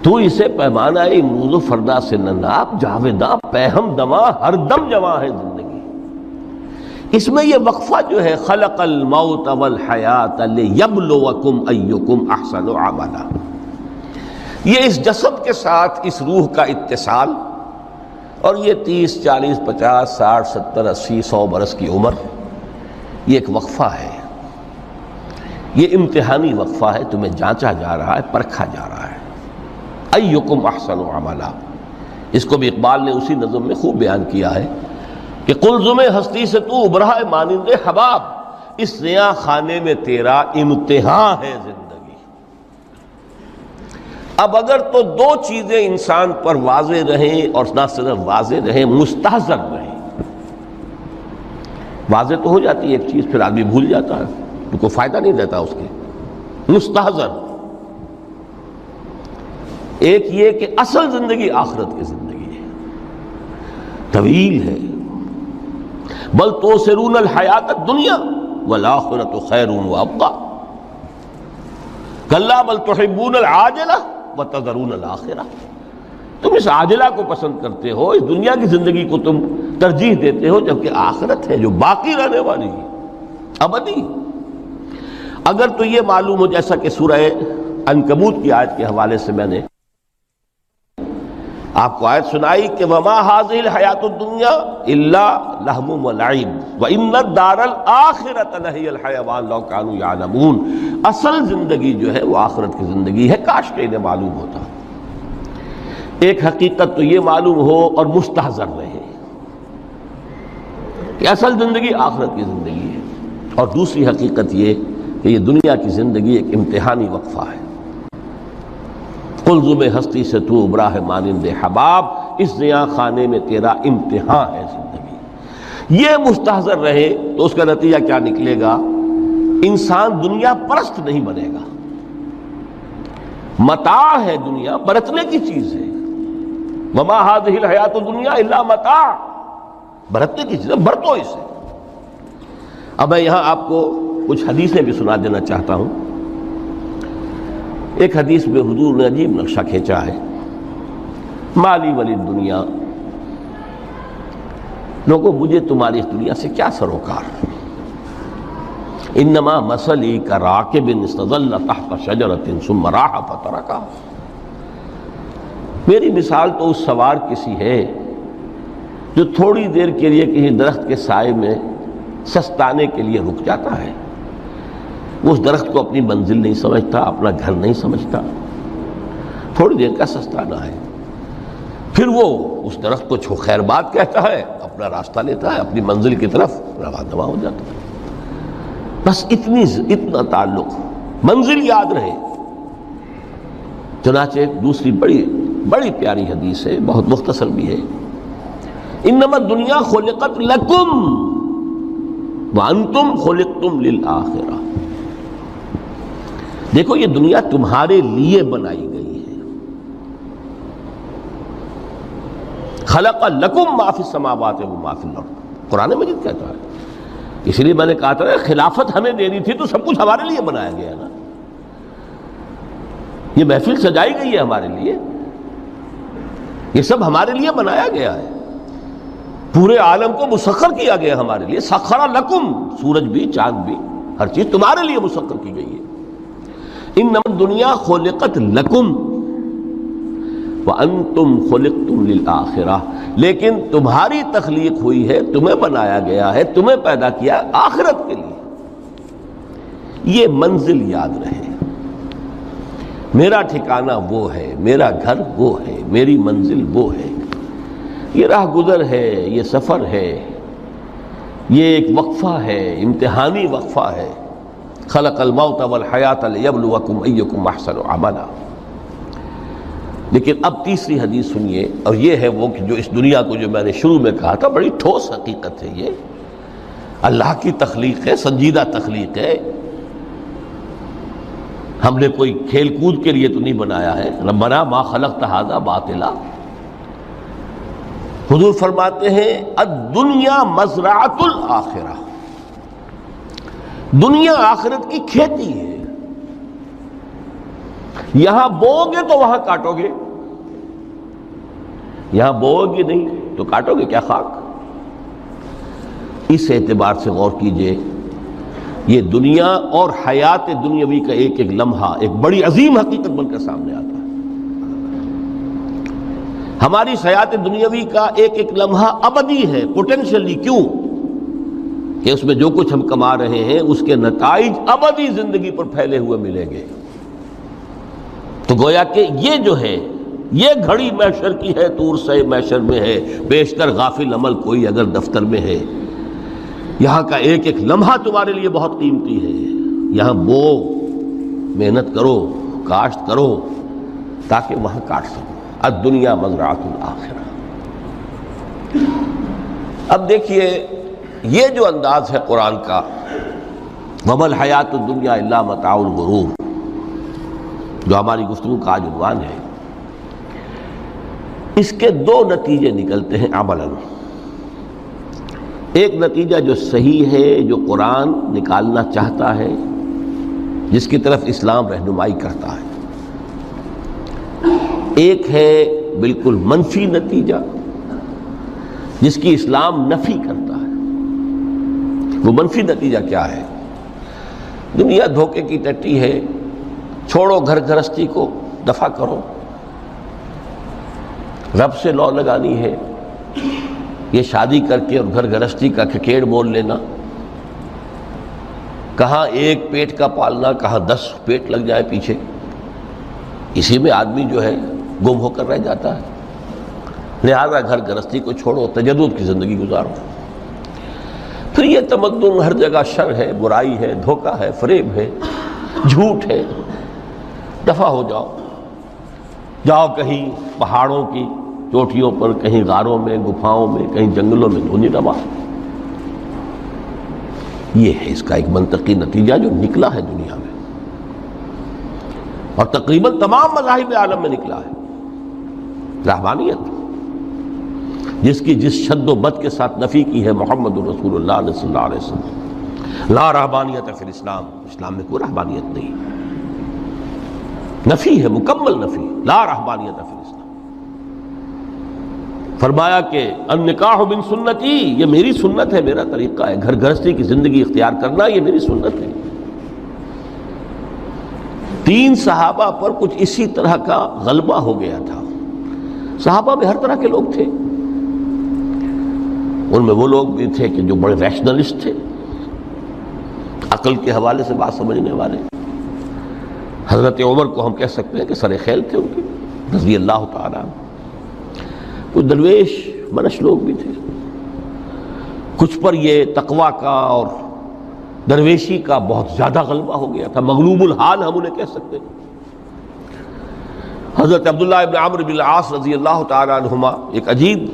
تو اسے پیمانہ امروز و فردا سے نناب جاویداں پہم دماں ہر دم جواں ہے زندگی. اس میں یہ وقفہ جو ہے خلق الموت والحیات لیبلوکم ایکم احسن عملا، یہ اس جسد کے ساتھ اس روح کا اتصال، اور یہ 30 40 50 60 70 80 100 برس کی عمر، یہ ایک وقفہ ہے، یہ امتحانی وقفہ ہے. تمہیں جانچا جا رہا ہے، پرکھا جا رہا ہے. ایکم احسن عملا، اس کو بھی اقبال نے اسی نظم میں خوب بیان کیا ہے کہ قلزم ہستی سے تو ابھرا ہے مانند حباب، اس زیاں خانے میں تیرا امتحان ہے زندگی. اب اگر تو دو چیزیں انسان پر واضح رہیں، اور نہ صرف واضح رہیں، مستحضر رہیں. واضح تو ہو جاتی ہے ایک چیز، پھر آدمی بھول جاتا ہے تو کوئی فائدہ نہیں دیتا اس کے. مستحضر ایک یہ کہ اصل زندگی آخرت کی زندگی ہے، طویل ہے. بل توسرون الحیات الدنیا والآخرۃ خیر وابقیٰ کلا بل تحبون العاجلہ وتذرون الآخرہ. تم اس عاجلہ کو پسند کرتے ہو، اس دنیا کی زندگی کو تم ترجیح دیتے ہو، جبکہ آخرت ہے جو باقی رہنے والی ہے، ابدی. اگر تو یہ معلوم ہو، جیسا کہ سورہ عنکبوت کی آیت کے حوالے سے میں نے آپ کو آیت سنائی کہ وَمَا هَذِهِ الْحَيَاةُ الدُّنْيَا إِلَّا لَهْوٌ وَلَعِبٌ وَإِنَّ الدَّارَ الْآخِرَةَ لَهِيَ الْحَيَوَانُ لَوْ كَانُوا يَعْلَمُونَ. اصل زندگی جو ہے وہ آخرت کی زندگی ہے، کاش کہ انہیں معلوم ہوتا. ایک حقیقت تو یہ معلوم ہو اور مستحضر رہے کہ اصل زندگی آخرت کی زندگی ہے، اور دوسری حقیقت یہ کہ یہ دنیا کی زندگی ایک امتحانی وقفہ ہے. قلزم ہستی سے تو ابھرا ہے مانند حباب، اس زیاں خانے میں تیرا امتحان ہے زندگی. یہ مستحضر رہے تو اس کا نتیجہ کیا نکلے گا؟ انسان دنیا پرست نہیں بنے گا. متاع ہے دنیا، برتنے کی چیز ہے. وما هذه الحیات الدنیا الا متاع، برتنے کی چیز ہے، برتو اسے. اب میں یہاں آپ کو کچھ حدیثیں بھی سنا دینا چاہتا ہوں. ایک حدیث میں حضور نے عجیب نقشہ کھینچا ہے. مالی ولی دنیا، لوگوں مجھے تمہاری اس دنیا سے کیا سروکار؟ انما مثلی کراکب استظل تحت شجرۃ ثم راح فترکھا. میری مثال تو اس سوار کسی ہے جو تھوڑی دیر کے لیے کسی درخت کے سائے میں سستانے کے لیے رک جاتا ہے. وہ اس درخت کو اپنی منزل نہیں سمجھتا، اپنا گھر نہیں سمجھتا، تھوڑی دیر کا سستانا ہے. پھر وہ اس درخت کو خیر بات کہتا ہے، اپنا راستہ لیتا ہے، اپنی منزل کی طرف روانہ ہو جاتا ہے. بس اتنا تعلق، منزل یاد رہے. چنانچہ دوسری بڑی پیاری حدیث ہے، بہت مختصر بھی ہے. انما الدنیا خلقت لکم وانتم خلقتم للآخرہ. دیکھو یہ دنیا تمہارے لیے بنائی گئی ہے. خلق لکم ما فی السماوات و ما فی الارض، قرآن مجید کہتا ہے. اس لیے میں نے کہا تھا خلافت ہمیں دینی تھی تو سب کچھ ہمارے لیے بنایا گیا نا. یہ محفل سجائی گئی ہے ہمارے لیے، یہ سب ہمارے لیے بنایا گیا ہے. پورے عالم کو مسخر کیا گیا ہمارے لیے. سخر لکم، سورج بھی چاند بھی ہر چیز تمہارے لیے مسخر کی گئی ہے. انما الدنیا خلقت لکم وانتم خلقتم للآخرہ، لیکن تمہاری تخلیق ہوئی ہے، تمہیں بنایا گیا ہے، تمہیں پیدا کیا آخرت کے لیے. یہ منزل یاد رہے. میرا ٹھکانہ وہ ہے، میرا گھر وہ ہے، میری منزل وہ ہے. یہ راہ گزر ہے، یہ سفر ہے، یہ ایک وقفہ ہے، امتحانی وقفہ ہے. خلق الموت والحیات لیبلوکم ایکم احسن عملا. لیکن اب تیسری حدیث سنیے، اور یہ ہے وہ کہ جو اس دنیا کو، جو میں نے شروع میں کہا تھا، بڑی ٹھوس حقیقت ہے. یہ اللہ کی تخلیق ہے، سنجیدہ تخلیق ہے. ہم نے کوئی کھیل کود کے لیے تو نہیں بنایا ہے. ربنا ما خلقت ھذا باطلا. حضور فرماتے ہیں الدنیا مزرعۃ الآخرہ، دنیا آخرت کی کھیتی ہے. یہاں بوؤ گے تو وہاں کاٹو گے، یہاں بوؤ گے نہیں تو کاٹو گے کیا خاک؟ اس اعتبار سے غور کیجئے، یہ دنیا اور حیات دنیاوی کا ایک ایک لمحہ ایک بڑی عظیم حقیقت بن کر سامنے آتا ہے۔ ہماری حیات دنیاوی کا ایک ایک لمحہ ابدی ہے پوٹینشلی، کیوں کہ اس میں جو کچھ ہم کما رہے ہیں اس کے نتائج ابدی زندگی پر پھیلے ہوئے ملیں گے۔ تو گویا کہ یہ جو ہے یہ گھڑی محشر کی ہے، طور سے محشر میں ہے، بیشتر غافل عمل کوئی اگر دفتر میں ہے، یہاں کا ایک ایک لمحہ تمہارے لیے بہت قیمتی ہے۔ یہاں بو، محنت کرو، کاشت کرو تاکہ وہاں کاٹ سکو۔ الدنیا مزرعۃ الآخرہ۔ اب دیکھیے یہ جو انداز ہے قرآن کا، وَمَا الْحَيَاةُ الدُّنْيَا إِلَّا مَتَاعُ الْغُرُورِ، جو ہماری گفتگو کا آج عنوان ہے، اس کے دو نتیجے نکلتے ہیں عملاً۔ ایک نتیجہ جو صحیح ہے، جو قرآن نکالنا چاہتا ہے، جس کی طرف اسلام رہنمائی کرتا ہے۔ ایک ہے بالکل منفی نتیجہ جس کی اسلام نفی کرتا ہے۔ وہ منفی نتیجہ کیا ہے؟ دنیا دھوکے کی ٹٹی ہے، چھوڑو گھر گھرستی کو، دفع کرو، رب سے لو لگانی ہے۔ یہ شادی کر کے اور گھر گھرستی کا کھکیڑ مول لینا، کہاں ایک پیٹ کا پالنا، کہاں 10 پیٹ لگ جائے پیچھے، اسی میں آدمی جو ہے گم ہو کر رہ جاتا ہے۔ لہذا گھر گھرستی کو چھوڑو، تجدد کی زندگی گزارو۔ پھر یہ تمدن ہر جگہ شر ہے، برائی ہے، دھوکہ ہے، فریب ہے، جھوٹ ہے، دفع ہو جاؤ، جاؤ کہیں پہاڑوں کی چوٹیوں پر، کہیں غاروں میں، گپھاؤں میں، کہیں جنگلوں میں دھونی روا۔ یہ ہے اس کا ایک منطقی نتیجہ جو نکلا ہے دنیا میں، اور تقریباً تمام مذاہب عالم میں نکلا ہے۔ رحمانیت جس کی جس شد و بد کے ساتھ نفی کی ہے محمد رسول اللہ صلی اللہ علیہ وسلم، لا رحمانیت فی الاسلام، اسلام میں کوئی رحمانیت نہیں، نفی ہے، مکمل نفی، لا رحمانیت فی الاسلام۔ فرمایا کہ النکاح من سنتی، یہ میری سنت ہے، میرا طریقہ ہے، گھر گھرستی کی زندگی اختیار کرنا یہ میری سنت ہے۔ 3 صحابہ پر کچھ اسی طرح کا غلبہ ہو گیا تھا۔ صحابہ میں ہر طرح کے لوگ تھے، ان میں وہ لوگ بھی تھے کہ جو بڑے ریشنلسٹ تھے، عقل کے حوالے سے بات سمجھنے والے۔ حضرت عمر کو ہم کہہ سکتے ہیں کہ سر خیل تھے ان کی، رضی اللہ تعالیٰ عنہ۔ کچھ درویش منش لوگ بھی تھے، کچھ پر یہ تقویٰ کا اور درویشی کا بہت زیادہ غلبہ ہو گیا تھا، مغلوب الحال ہم انہیں کہہ سکتے ہیں۔ حضرت عبداللہ ابن عمرو بن العاص رضی اللہ تعالیٰ عنہما، ایک عجیب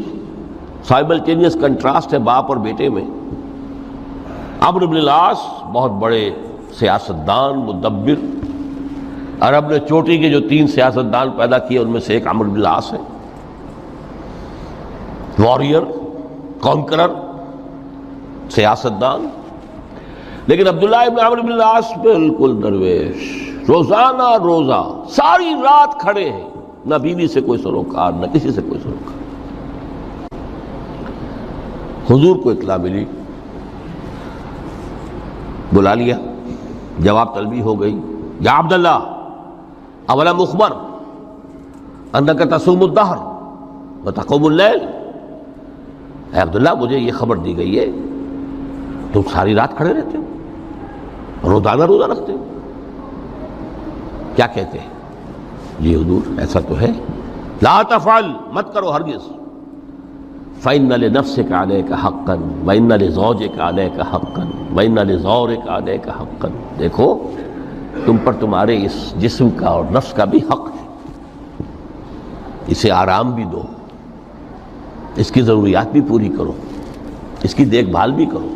سائملٹینیس کنٹراسٹ ہے باپ اور بیٹے میں۔ عمرو بن العاص بہت بڑے سیاستدان، مدبر، عرب نے چوٹی کے جو 3 سیاستدان پیدا کیے ان میں سے ایک عمرو بن العاص ہے، واریر، کانکرر، سیاستدان۔ لیکن عبداللہ ابن عمرو بن العاص بالکل درویش، روزانہ روزہ ساری رات کھڑے ہیں، نہ بیوی سے کوئی سروکار، نہ کسی سے کوئی سروکار۔ حضور کو اطلاع ملی، بلا لیا، جواب طلبی ہو گئی، یا عبداللہ اولا مخبر انک تصوم الدہر وتقوم اللیل، اے عبداللہ مجھے یہ خبر دی گئی ہے تم ساری رات کھڑے رہتے ہو، روزانہ روزہ رکھتے ہو، کیا کہتے ہیں؟ جی حضور ایسا تو ہے۔ لا تفعل، مت کرو ہرگز۔ فإن لنفسك عليك حقا وإن لزوجك عليك حقا وإن لزورك عليك حقا، دیکھو تم پر تمہارے اس جسم کا اور نفس کا بھی حق ہے، اسے آرام بھی دو، اس کی ضروریات بھی پوری کرو، اس کی دیکھ بھال بھی کرو،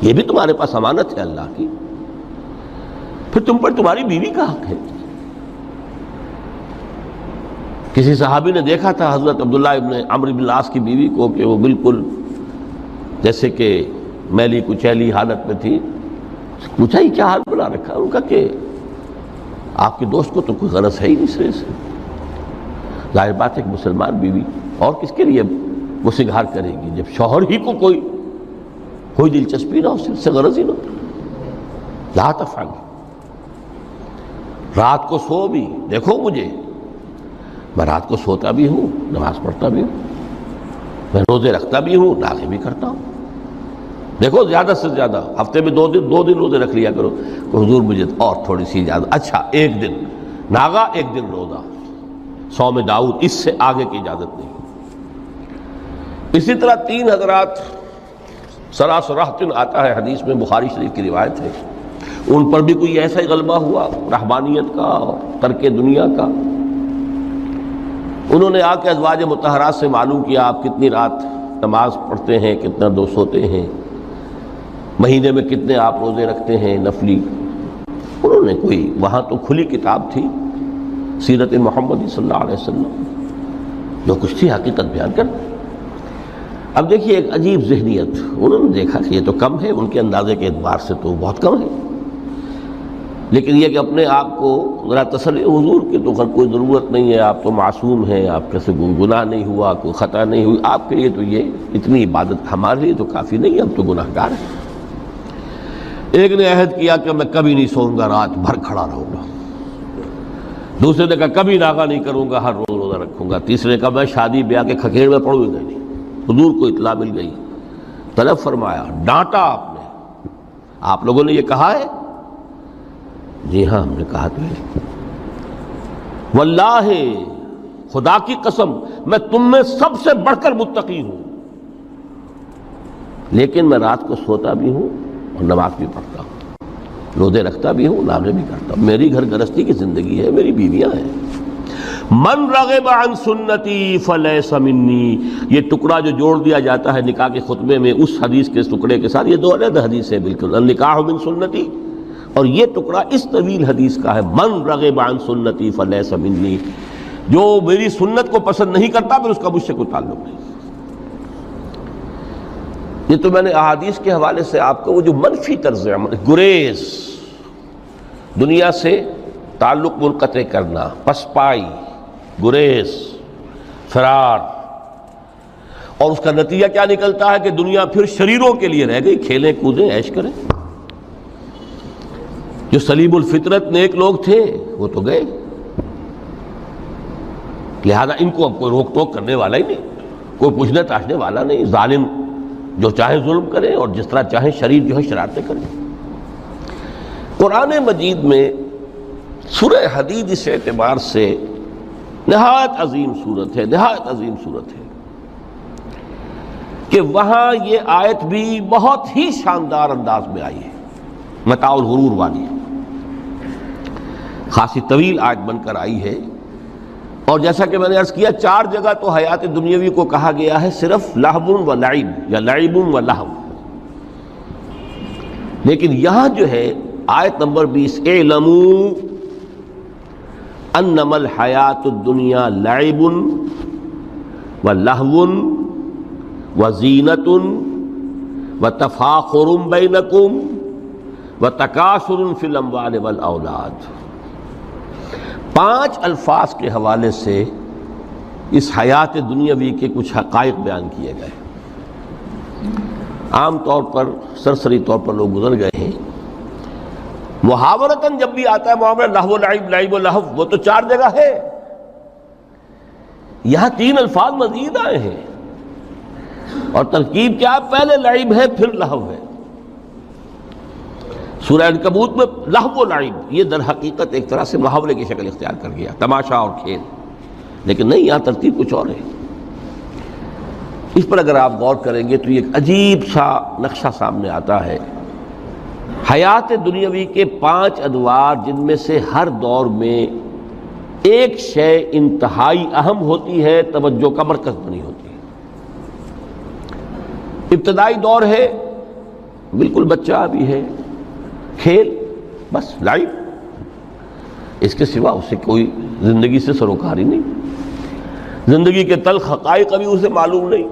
یہ بھی تمہارے پاس امانت ہے اللہ کی۔ پھر تم پر تمہاری بیوی کا حق ہے۔ کسی صحابی نے دیکھا تھا حضرت عبداللہ ابن عمرو بن العاص کی بیوی کو کہ وہ بالکل جیسے کہ میلی کچیلی حالت میں تھی۔ پوچھا ہی کیا حال بنا رکھا؟ ان کا کہ آپ کے دوست کو تو کوئی غرض ہے ہی نہیں سرے سے. ظاہر بات ہے کہ مسلمان بیوی اور کس کے لیے وہ سنگھار کرے گی جب شوہر ہی کو کوئی دلچسپی نہ ہو، صرف سے غرض ہی نہ ہو. لا تفعل. رات کو سو بھی دیکھو مجھے، میں رات کو سوتا بھی ہوں، نماز پڑھتا بھی ہوں، میں روزے رکھتا بھی ہوں، ناغے بھی کرتا ہوں. دیکھو زیادہ سے زیادہ ہفتے میں دو دن روزے رکھ لیا کرو کہ حضور مجھے اور تھوڑی سی اجازت. اچھا ایک دن ناغا، ایک دن روزہ، صوم داؤد، اس سے آگے کی اجازت نہیں. اسی طرح 3 حضرات سراسراہتن آتا ہے حدیث میں، بخاری شریف کی روایت ہے، ان پر بھی کوئی ایسا ہی غلبہ ہوا رہبانیت کا، ترک دنیا کا. انہوں نے آ کے ازواج مطہرات سے معلوم کیا آپ کتنی رات نماز پڑھتے ہیں، کتنا دو سوتے ہیں، مہینے میں کتنے آپ روزے رکھتے ہیں نفلی. انہوں نے کوئی، وہاں تو کھلی کتاب تھی سیرت محمد صلی اللہ علیہ وسلم، جو کچھ تھی حقیقت بیان کر. اب دیکھیے ایک عجیب ذہنیت، انہوں نے دیکھا کہ یہ تو کم ہے، ان کے اندازے کے اعتبار سے تو بہت کم ہے، لیکن یہ کہ اپنے آپ کو ذرا تسلی، حضور کی تو کوئی ضرورت نہیں ہے، آپ تو معصوم ہیں، آپ کے سے کوئی گناہ نہیں ہوا، کوئی خطا نہیں ہوئی، آپ کے لیے تو یہ اتنی عبادت ہمارے لیے تو کافی نہیں ہے، ہم تو گناہ گار ہیں. ایک نے عہد کیا کہ میں کبھی نہیں سوؤں گا، رات بھر کھڑا رہوں گا. دوسرے نے کہا کبھی ناغا نہیں کروں گا، ہر روز روزہ رکھوں گا. تیسرے نے کہا میں شادی بیاہ کے کھکیڑ میں پڑوں گا نہیں. حضور کو اطلاع مل گئی، طلب فرمایا، ڈانٹا آپ نے، آپ لوگوں نے یہ کہا ہے؟ جی ہاں ہم نے کہا تو ہے. واللہ، خدا کی قسم، میں تم میں سب سے بڑھ کر متقی ہوں، لیکن میں رات کو سوتا بھی ہوں اور نماز بھی پڑھتا ہوں، روزے رکھتا بھی ہوں، نافلے بھی کرتا ہوں. میری گھر گرستی کی زندگی ہے، میری بیویاں ہیں. من رغب عن سنتی فلیس منی، یہ ٹکڑا جو جوڑ دیا جاتا ہے نکاح کے خطبے میں اس حدیث کے ٹکڑے کے ساتھ، یہ 2 علیحدہ حدیث ہے بالکل، النکاح من سنتی، اور یہ ٹکڑا اس طویل حدیث کا ہے، من رغب عن سنتی فلیس منی، جو میری سنت کو پسند نہیں کرتا پھر اس کا مجھ سے کوئی تعلق نہیں. یہ تو میں نے احادیث کے حوالے سے آپ کو وہ جو منفی طرز عمل، گریز، دنیا سے تعلق منقطع کرنا، پسپائی، گریز، فرار، اور اس کا نتیجہ کیا نکلتا ہے کہ دنیا پھر شریروں کے لیے رہ گئی، کھیلیں کودیں عیش کریں. جو سلیم الفطرت نیک لوگ تھے وہ تو گئے، لہذا ان کو اب کوئی روک ٹوک کرنے والا ہی نہیں، کوئی پوچھنے تاشنے والا نہیں. ظالم جو چاہے ظلم کرے اور جس طرح چاہے شریر جو ہے شرارتیں کرے. قرآن مجید میں سورہ حدید اس اعتبار سے نہایت عظیم صورت ہے، نہایت عظیم صورت ہے کہ وہاں یہ آیت بھی بہت ہی شاندار انداز میں آئی ہے، متاع الغرور والی، خاصی طویل آیت بن کر آئی ہے. اور جیسا کہ میں نے عرض کیا 4 جگہ تو حیات دنیاوی کو کہا گیا ہے صرف لہو و لعب یا لعب و لہو، لیکن یہاں جو ہے آیت نمبر 20، اعلموا انما الحیات الدنیا لعب و لہو و زینت و تفاخر بینکم و تکاثر فی الاموال والاولاد. 5 الفاظ کے حوالے سے اس حیات دنیاوی کے کچھ حقائق بیان کیے گئے. عام طور پر سرسری طور پر لوگ گزر گئے ہیں. محاورتاً جب بھی آتا ہے معاملہ لہو لعب، لعب و لہو، وہ تو 4 جگہ ہے، یہاں 3 الفاظ مزید آئے ہیں، اور ترکیب کیا، پہلے لعب ہے پھر لہو ہے. سورہ عنکبوت میں لہو و لعب یہ در حقیقت ایک طرح سے محاورے کی شکل اختیار کر گیا، تماشا اور کھیل، لیکن نہیں، یہاں ترتیب کچھ اور ہے. اس پر اگر آپ غور کریں گے تو یہ ایک عجیب سا نقشہ سامنے آتا ہے. حیات دنیاوی کے 5 ادوار، جن میں سے ہر دور میں ایک شے انتہائی اہم ہوتی ہے، توجہ کا مرکز بنی ہوتی ہے. ابتدائی دور ہے، بالکل بچہ بھی ہے، کھیل، بس لعب، اس کے سوا اسے کوئی زندگی سے سروکار ہی نہیں، زندگی کے تلخ حقائق ابھی اسے معلوم نہیں.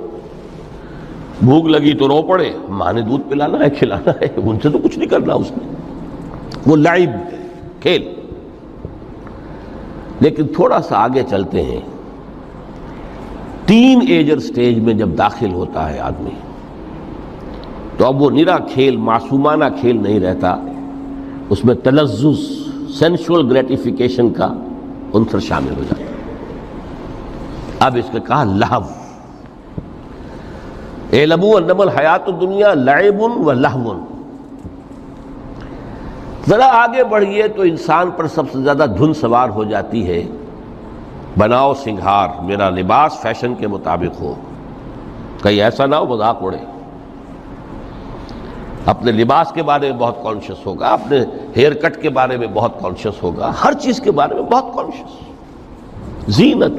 بھوک لگی تو رو پڑے، ماں نے دودھ پلانا ہے، کھلانا ہے، ان سے تو کچھ نہیں کرنا اس نے، وہ لعب، کھیل. لیکن تھوڑا سا آگے چلتے ہیں، ٹین ایجر سٹیج میں جب داخل ہوتا ہے آدمی تو اب وہ نرا کھیل، معصومانہ کھیل نہیں رہتا، اس میں تلذذ، سینشول گریٹیفیکیشن کا عنصر شامل ہو جاتا ہے۔ اب اس کا کہا لہو، اعلموا انما الحیات الدنیا لعب و لہو۔ ذرا آگے بڑھیے تو انسان پر سب سے زیادہ دھن سوار ہو جاتی ہے، بناؤ سنگھار، میرا لباس فیشن کے مطابق ہو، کہیں ایسا نہ ہو مذاق اڑے۔ اپنے لباس کے بارے میں بہت کانشیس ہوگا، اپنے ہیئر کٹ کے بارے میں بہت کانشیس ہوگا، ہر چیز کے بارے میں بہت کانشیس۔ زینت،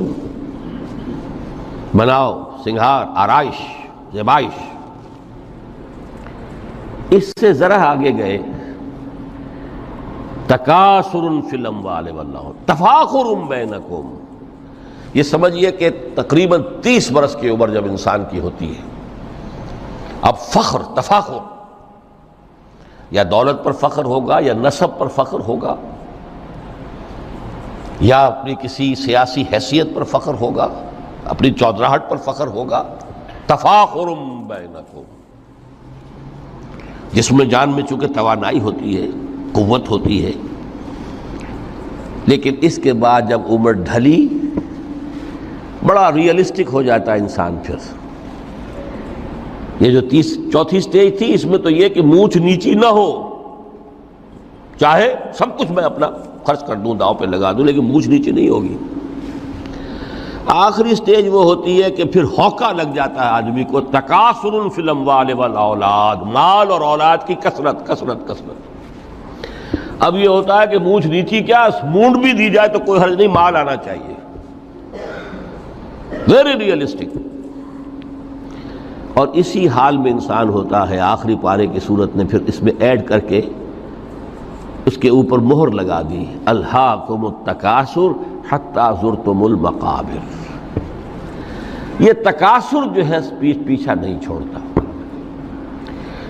بناؤ سنگھار، آرائش، زیبائش۔ اس سے ذرا آگے گئے، تکاثر فی الاموال والانفس تفاخر بینکم۔ یہ سمجھیے کہ تقریباً 30 برس کی عمر جب انسان کی ہوتی ہے، اب فخر، تفاخر، یا دولت پر فخر ہوگا، یا نسب پر فخر ہوگا، یا اپنی کسی سیاسی حیثیت پر فخر ہوگا، اپنی چودراہٹ پر فخر ہوگا۔ تفاخر بینکم، جس میں جان میں چونکہ توانائی ہوتی ہے، قوت ہوتی ہے، لیکن اس کے بعد جب عمر ڈھلی بڑا ریئلسٹک ہو جاتا ہے انسان۔ پھر یہ جو چوتھی سٹیج تھی، اس میں تو یہ کہ مونچھ نیچی نہ ہو، چاہے سب کچھ میں اپنا خرچ کر دوں، داؤ پہ لگا دوں، لیکن مونچھ نیچی نہیں ہوگی۔ آخری سٹیج وہ ہوتی ہے کہ پھر ہوکا لگ جاتا ہے آدمی کو، تکاثر فی الاموال والاولاد، مال اور اولاد کی کثرت کثرت کثرت۔ اب یہ ہوتا ہے کہ مونچھ نیچی کیا، مونڈ بھی دی جائے تو کوئی حرج نہیں، مال آنا چاہیے، ویری ریئلسٹک۔ اور اسی حال میں انسان ہوتا ہے، آخری پارے کی صورت نے پھر اس میں ایڈ کر کے اس کے اوپر مہر لگا دی، الہاکم التکاثر حتی زرتم المقابر۔ یہ تکاثر جو ہے پیچھا نہیں چھوڑتا۔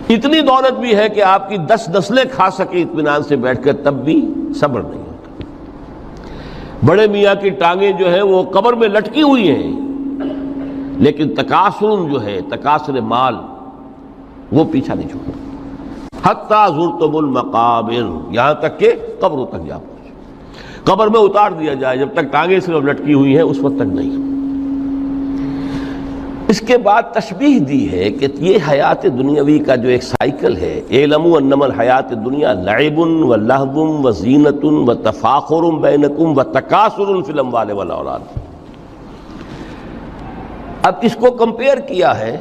اتنی دولت بھی ہے کہ آپ کی 10 نسلیں کھا سکے اطمینان سے بیٹھ کر، تب بھی صبر نہیں ہوتا۔ بڑے میاں کی ٹانگیں جو ہیں وہ قبر میں لٹکی ہوئی ہیں، لیکن تکاثر جو ہے، تکاثر مال، وہ پیچھا نہیں چھوڑتا۔ حتی زرتم المقابر، یہاں تک کہ قبروں تک جا پہنچے، قبر میں اتار دیا جائے، جب تک ٹانگیں صرف لٹکی ہوئی ہیں اس وقت تک نہیں۔ اس کے بعد تشبیہ دی ہے کہ یہ حیات دنیاوی کا جو ایک سائیکل ہے، اعلموا انما الحیات الدنیا لعب و لہو و زینت و تفاخر بینکم و تکاثر فی الاموال والاولاد۔ اب اس کو کمپیئر کیا ہے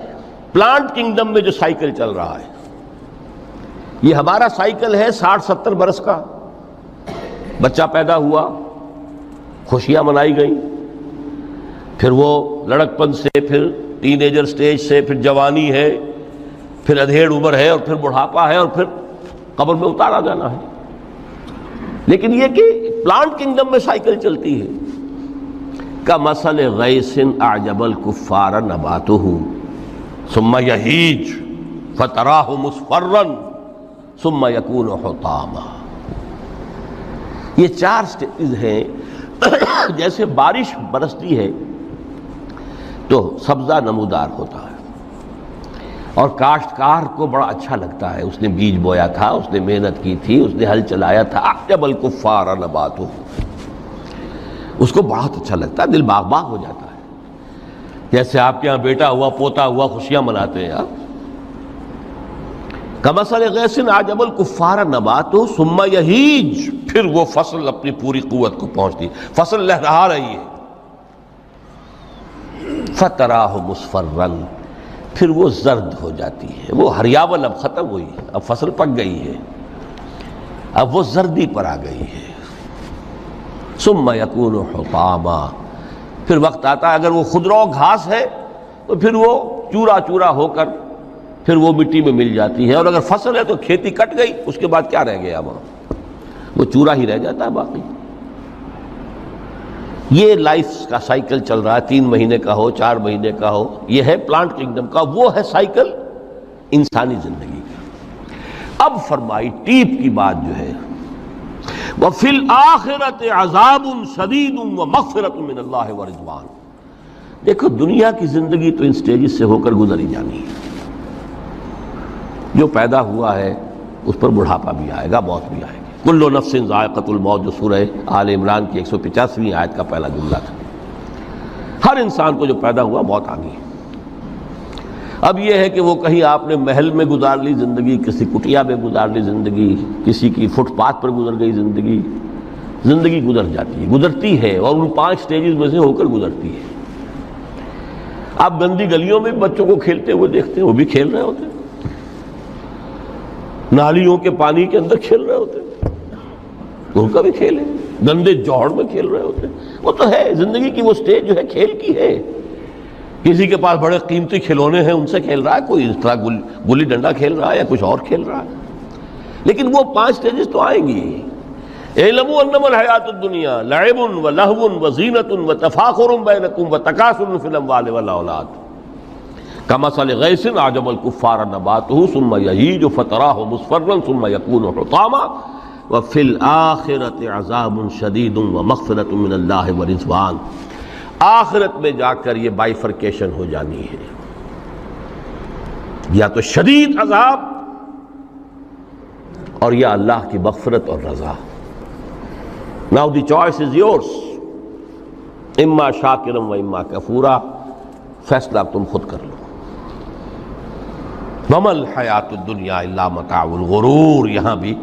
پلانٹ کنگڈم میں جو سائیکل چل رہا ہے۔ یہ ہمارا سائیکل ہے 60-70 برس کا، بچہ پیدا ہوا، خوشیاں منائی گئیں، پھر وہ لڑکپن سے، پھر ٹین ایجر سٹیج سے، پھر جوانی ہے، پھر ادھیڑ عمر ہے، اور پھر بڑھاپا ہے، اور پھر قبر میں اتارا جانا ہے۔ لیکن یہ کہ پلانٹ کنگڈم میں سائیکل چلتی ہے، کمثل غیث اعجب الکفار نباتہ ثم یہیج فتراہ مصفرا ثم یکون حطاما۔ یہ 4 سٹیج ہیں۔ جیسے بارش برستی ہے تو سبزہ نمودار ہوتا ہے، اور کاشتکار کو بڑا اچھا لگتا ہے، اس نے بیج بویا تھا، اس نے محنت کی تھی، اس نے ہل چلایا تھا، اعجب الکفار نباتہ، اس کو بہت اچھا لگتا ہے، دل باغ باغ ہو جاتا ہے۔ جیسے آپ کے ہاں بیٹا ہوا، پوتا ہوا، خوشیاں مناتے ہیں آپ۔ کمثل غیث اعجب الکفار نباتہ ثم یہیج، پھر وہ فصل اپنی پوری قوت کو پہنچتی، فصل لہرا رہی ہے، فتراہ مصفرا، پھر وہ زرد ہو جاتی ہے، وہ ہریاول اب ختم ہوئی، اب فصل پک گئی ہے، اب وہ زردی پر آ گئی ہے۔ ثم یکون حطاما، پھر وقت آتا ہے، اگر وہ خضرو گھاس ہے تو پھر وہ چورا چورا ہو کر پھر وہ مٹی میں مل جاتی ہے، اور اگر فصل ہے تو کھیتی کٹ گئی، اس کے بعد کیا رہ گیا وہاں، وہ چورا ہی رہ جاتا ہے باقی۔ یہ لائف کا سائیکل چل رہا ہے، 3 مہینے کا ہو، 4 مہینے کا ہو، یہ ہے پلانٹ کنگڈم کا، وہ ہے سائیکل انسانی زندگی کا۔ اب فرمائی ٹیپ کی بات جو ہے، وفی الآخرۃ عذاب شدید ومغفرۃ من اللہ ورضوان۔ دیکھو دنیا کی زندگی تو ان سٹیجز سے ہو کر گزر ہی جانی ہے۔ جو پیدا ہوا ہے اس پر بڑھاپا بھی آئے گا، موت بھی آئے گی۔ کل نفس ذائقۃ الموت، جو سورہ آل عمران کی 185ویں آیت کا پہلا جملہ تھا۔ ہر انسان کو جو پیدا ہوا موت آنی ہے۔ اب یہ ہے کہ وہ کہیں آپ نے محل میں گزار لی زندگی، کسی کٹیا میں گزار لی زندگی، کسی کی فٹ پاتھ پر گزر گئی زندگی۔ زندگی گزر جاتی ہے، گزرتی ہے، اور ان 5 سٹیجز میں سے ہو کر گزرتی ہے۔ آپ گندی گلیوں میں بچوں کو کھیلتے ہوئے دیکھتے ہیں، وہ بھی کھیل رہے ہوتے ہیں، نالیوں کے پانی کے اندر کھیل رہے ہوتے ہیں، ان کا بھی کھیل ہے، گندے جوہڑ میں کھیل رہے ہوتے ہیں۔ وہ تو ہے زندگی کی وہ سٹیج جو ہے کھیل کی ہے۔ کسی کے پاس بڑے قیمتی کھلونے ہیں، ان سے کھیل رہا ہے، کوئی اس طرح گلی ڈنڈا کھیل رہا ہے یا کچھ اور کھیل رہا ہے، لیکن وہ 5 سٹیجز تو آئیں گی۔ اعلموا انما الحیات الدنیا لعب ولہو وزینۃ وتفاخر بینکم وتکاثر فی الاموال والاولاد کمثل غیث اعجب الکفار نباتہ ثم یہیج فتراہ مصفرا ثم یکون حطاما وفی الآخرۃ عذاب شدید ومغفرۃ من اللہ ورضوان۔ آخرت میں جا کر یہ بائیفرکیشن ہو جانی ہے، یا تو شدید عذاب اور یا اللہ کی مغفرت اور رضا۔ Now the choice is yours، اما شاکرا و اما کفورا، فیصلہ تم خود کر لو۔ وما الحیات الدنیا الا متاع الغرور، یہاں بھی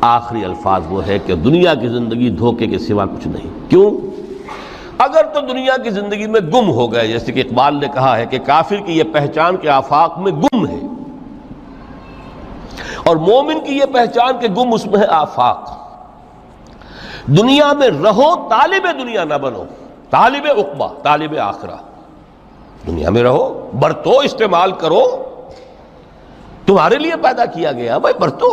آخری الفاظ وہ ہے کہ دنیا کی زندگی دھوکے کے سوا کچھ نہیں۔ کیوں؟ اگر تو دنیا کی زندگی میں گم ہو گئے، جیسے کہ اقبال نے کہا ہے کہ کافر کی یہ پہچان کے آفاق میں گم ہے، اور مومن کی یہ پہچان کہ گم اس میں ہے آفاق۔ دنیا میں رہو، طالب دنیا نہ بنو، طالب عقبہ، طالب آخرہ۔ دنیا میں رہو، برتو، استعمال کرو، تمہارے لیے پیدا کیا گیا، بھائی برتو،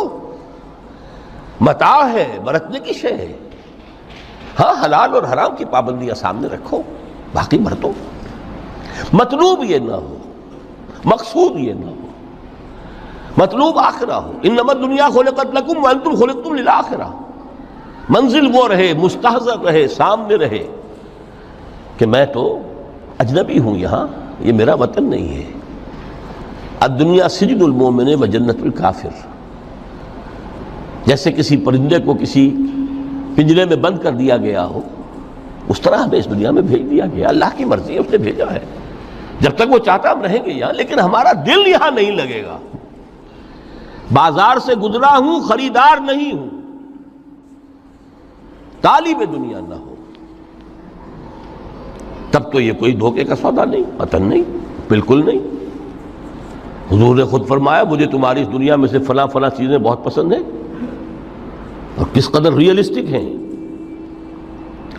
متاع ہے، برتنے کی شے ہے۔ ہاں حلال اور حرام کی پابندیاں سامنے رکھو، باقی برتو۔ مطلوب یہ نہ ہو، مقصود یہ نہ ہو، مطلوب آخرہ ہو۔ انما الدنیا خلقت لکم وانتم خلقتم للآخرہ۔ منزل وہ رہے، مستحضر رہے، سامنے رہے کہ میں تو اجنبی ہوں، یہاں یہ میرا وطن نہیں ہے۔ الدنیا سجن المومن و جنت الکافر۔ جیسے کسی پرندے کو کسی پنجرے میں بند کر دیا گیا ہو، اس طرح ہمیں اس دنیا میں بھیج دیا گیا، اللہ کی مرضی ہے، اس نے بھیجا ہے۔ جب تک وہ چاہتا ہم رہیں گے یہاں، لیکن ہمارا دل یہاں نہیں لگے گا۔ بازار سے گزرا ہوں، خریدار نہیں ہوں، طالب دنیا نہ ہو، تب تو یہ کوئی دھوکے کا سودا نہیں، وطن نہیں، بالکل نہیں۔ حضور نے خود فرمایا مجھے تمہاری اس دنیا میں سے فلاں فلاں چیزیں بہت پسند ہیں، اور کس قدر ریئلسٹک ہیں۔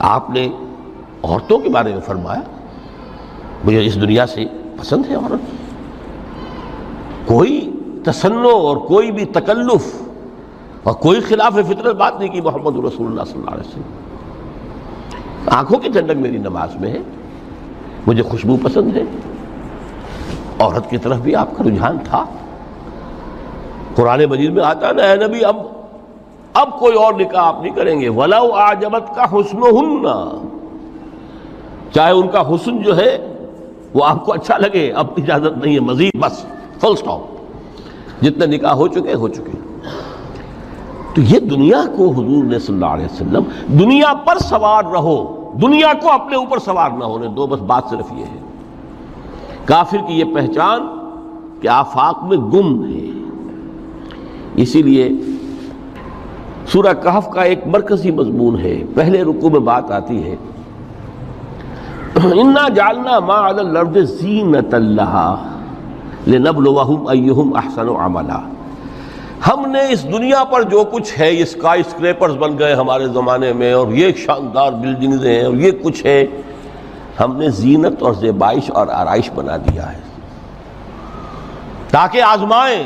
آپ نے عورتوں کے بارے میں فرمایا مجھے اس دنیا سے پسند ہے عورت۔ کوئی تصنع اور کوئی بھی تکلف اور کوئی خلاف فطرت بات نہیں کی محمد رسول اللہ صلی اللہ علیہ وسلم۔ آنکھوں کی ٹھنڈک میری نماز میں ہے، مجھے خوشبو پسند ہے۔ عورت کی طرف بھی آپ کا رجحان تھا۔ قرآن مجید میں آتا ہے نا، اے نبی اب کوئی اور نکاح آپ نہیں کریں گے، وَلَوْ أَعْجَبَتْكَ حُسْنُهُنَّ، چاہے ان کا حسن جو ہے وہ آپ کو اچھا لگے، اب اجازت نہیں ہے مزید، بس فل سٹاپ، جتنے نکاح ہو چکے ہو چکے۔ تو یہ دنیا کو حضور نے صلی اللہ علیہ وسلم دنیا پر سوار رہو، دنیا کو اپنے اوپر سوار نہ ہونے دو، بس بات صرف یہ ہے۔ کافر کی یہ پہچان کہ آفاق میں گم ہے۔ اسی لیے سورہ کہف کا ایک مرکزی مضمون ہے، پہلے رکوع میں بات آتی ہے اِنَّا جَعَلْنَا مَا عَلَى الْأَرْضِ زِینَةً لَهَا لِنَبْلُوَهُمْ أَيُّهُمْ أَحْسَنُ عَمَلًا۔ ہم نے اس دنیا پر جو کچھ ہے، یہ اسکائی اسکریپرز بن گئے ہمارے زمانے میں، اور یہ شاندار بلڈنگز ہیں، اور یہ کچھ ہے، ہم نے زینت اور زیبائش اور آرائش بنا دیا ہے تاکہ آزمائیں۔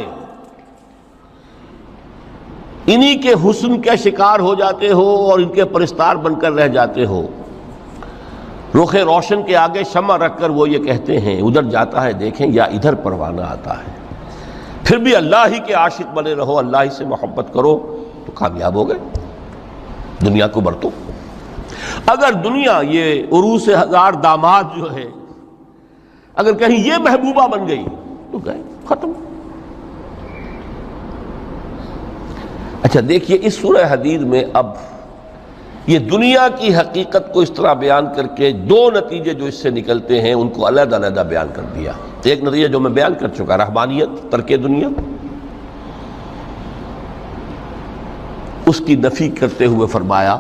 انہی کے حسن کے شکار ہو جاتے ہو اور ان کے پرستار بن کر رہ جاتے ہو۔ رخ روشن کے آگے شمع رکھ کر وہ یہ کہتے ہیں ادھر جاتا ہے دیکھیں یا ادھر پروانہ آتا ہے، پھر بھی اللہ ہی کے عاشق بنے رہو، اللہ ہی سے محبت کرو تو کامیاب ہو گئے۔ دنیا کو برتو. اگر دنیا یہ عروس ہزار داماد جو ہے اگر کہیں یہ محبوبہ بن گئی تو گئے ختم. اچھا دیکھیے اس سورہ حدید میں اب یہ دنیا کی حقیقت کو اس طرح بیان کر کے دو نتیجے جو اس سے نکلتے ہیں ان کو علیحدہ علیحدہ بیان کر دیا. ایک نتیجہ جو میں بیان کر چکا رہبانیت ترک دنیا، اس کی نفی کرتے ہوئے فرمایا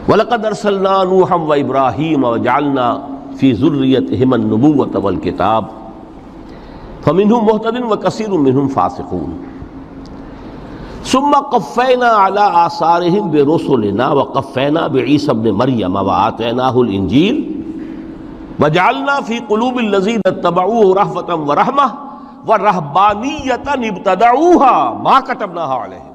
وَلَقَدْ أَرْسَلْنَا نُوحًا وَإِبْرَاهِيمَ وَجَعَلْنَا فِي ذُرِّيَّتِهِمَا النُّبُوَّةَ وَالْكِتَابَ فَمِنْهُمْ مُهْتَدٍ وَكَثِيرٌ مِّنْهُمْ فَاسِقُونَ ثُمَّ قَفَّيْنَا عَلَىٰ آثَارِهِمْ بِرُسُلِنَا وَقَفَّيْنَا بِعِيسَى ابْنِ مَرْيَمَ وَآتَيْنَاهُ الْإِنْجِيلَ وَجَعَلْنَا فِي قُلُوبِ الَّذِينَ اتَّبَعُوهُ رَأْفَةً وَرَحْمَةً وَرَهْبَانِيَّةً ابْتَدَعُوهَا مَا كَتَبْنَاهَا عَلَيْهِمْ.